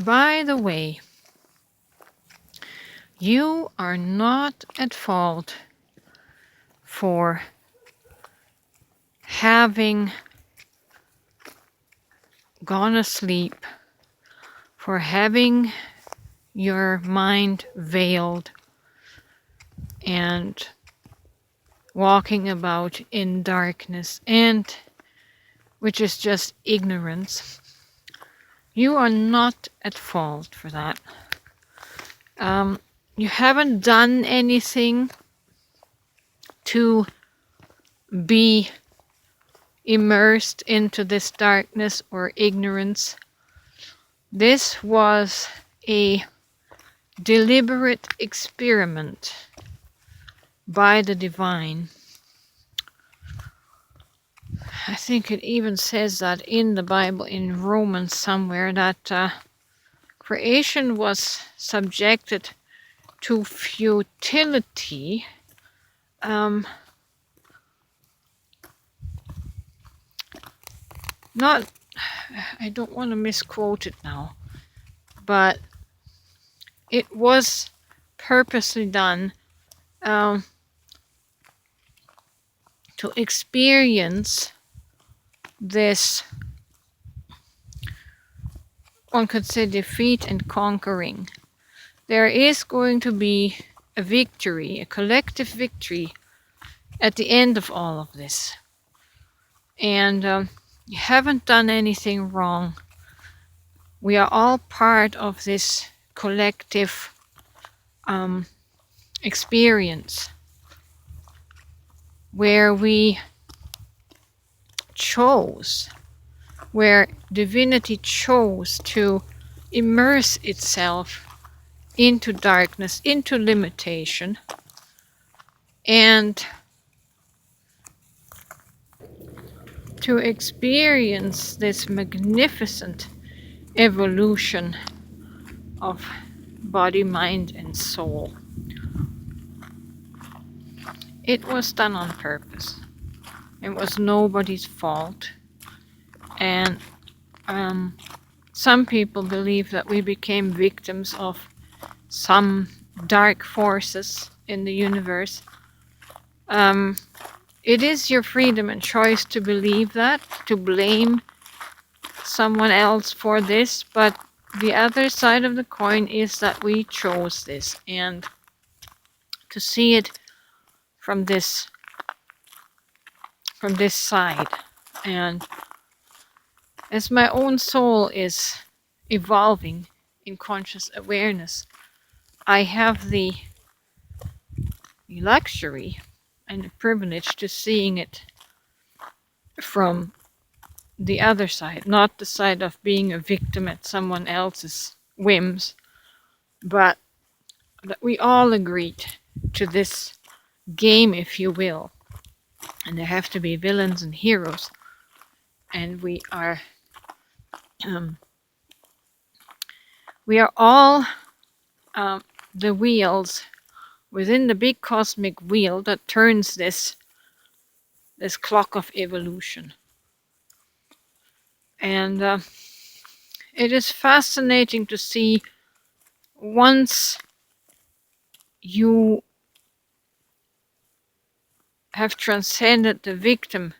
By the way, you are not at fault for having gone asleep, for having your mind veiled and walking about in darkness, and which is just ignorance. You are not at fault for that. You haven't done anything to be immersed into this darkness or ignorance. This was a deliberate experiment by the divine. I think it even says that in the Bible, in Romans somewhere, that creation was subjected to futility. I don't want to misquote it now, but it was purposely done to experience this, one could say, defeat and conquering. There is going to be a victory, a collective victory at the end of all of this. And you haven't done anything wrong. We are all part of this collective experience where we chose, where divinity chose to immerse itself into darkness, into limitation, and to experience this magnificent evolution of body, mind, and soul. It was done on purpose. It was nobody's fault. And some people believe that we became victims of some dark forces in the universe. It is your freedom and choice to believe that, to blame someone else for this, but the other side of the coin is that we chose this, and to see it from this side. And as my own soul is evolving in conscious awareness, I have the luxury and the privilege to seeing it from the other side, not the side of being a victim at someone else's whims, but that we all agreed to this game, if you will, and there have to be villains and heroes, and we are all the wheels within the big cosmic wheel that turns this clock of evolution. And it is fascinating to see, once you have transcended the victim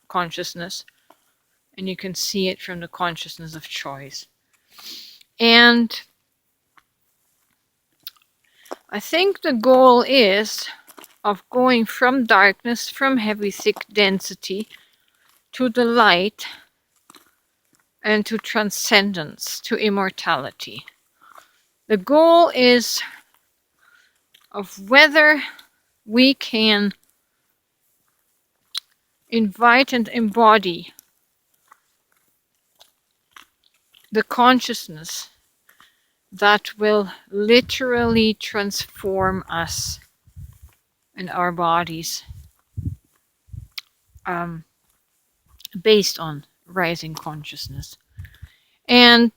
consciousness, and you can see it from the consciousness of choice. And I think the goal is of going from darkness, from heavy, thick density, to the light, and to transcendence, to immortality. The goal is of whether we can invite and embody the consciousness that will literally transform us and our bodies, based on rising consciousness. And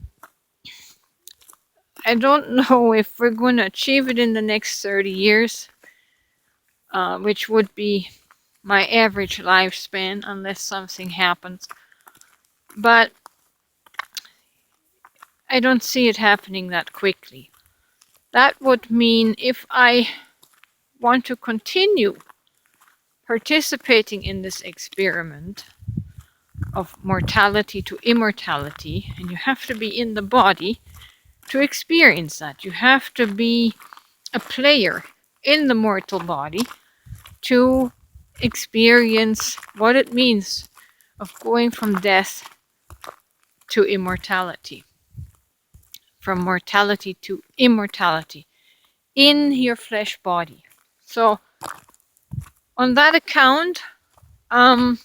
I don't know if we're going to achieve it in the next 30 years, which would be my average lifespan unless something happens. But I don't see it happening that quickly. That would mean if I want to continue participating in this experiment of mortality to immortality, and you have to be in the body to experience that. You have to be a player in the mortal body to experience what it means of going from death to immortality, from mortality to immortality in your flesh body. So on that account, I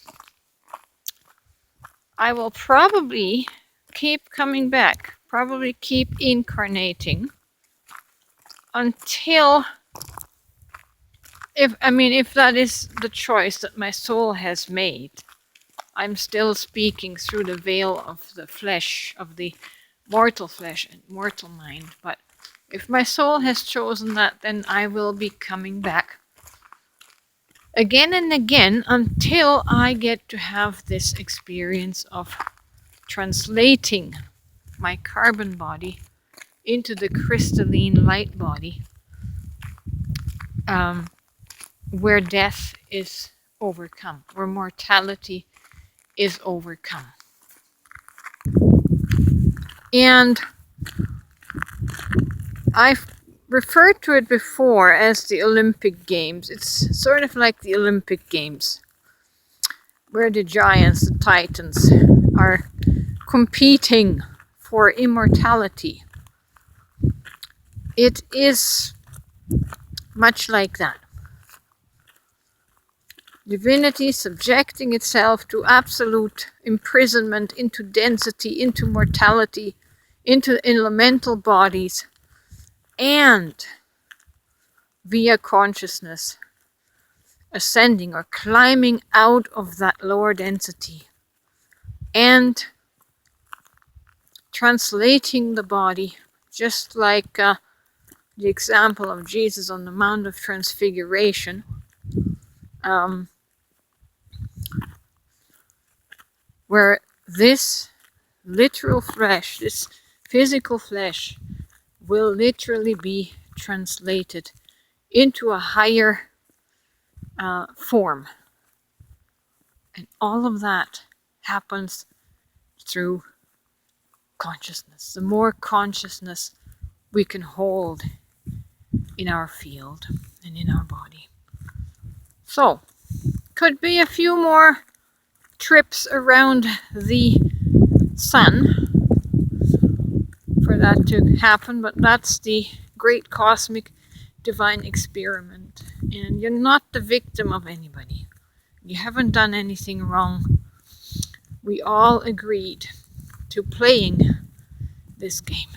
will probably keep coming back, probably keep incarnating until, if that is the choice that my soul has made. I'm still speaking through the veil of the flesh, of the mortal flesh and mortal mind. But if my soul has chosen that, then I will be coming back again and again until I get to have this experience of translating my carbon body into the crystalline light body, where death is overcome, where mortality is overcome. And I've referred to it before as the Olympic Games. It's sort of like the Olympic Games, where the giants, the titans, are competing for immortality. It is much like that. Divinity subjecting itself to absolute imprisonment, into density, into mortality, into elemental bodies, and via consciousness ascending or climbing out of that lower density and translating the body, just like the example of Jesus on the Mount of Transfiguration, where this literal flesh, this physical flesh, will literally be translated into a higher form. And all of that happens through consciousness. The more consciousness we can hold in our field and in our body. So, could be a few more trips around the sun for that to happen, but that's the great cosmic divine experiment. And you're not the victim of anybody. You haven't done anything wrong. We all agreed to playing this game.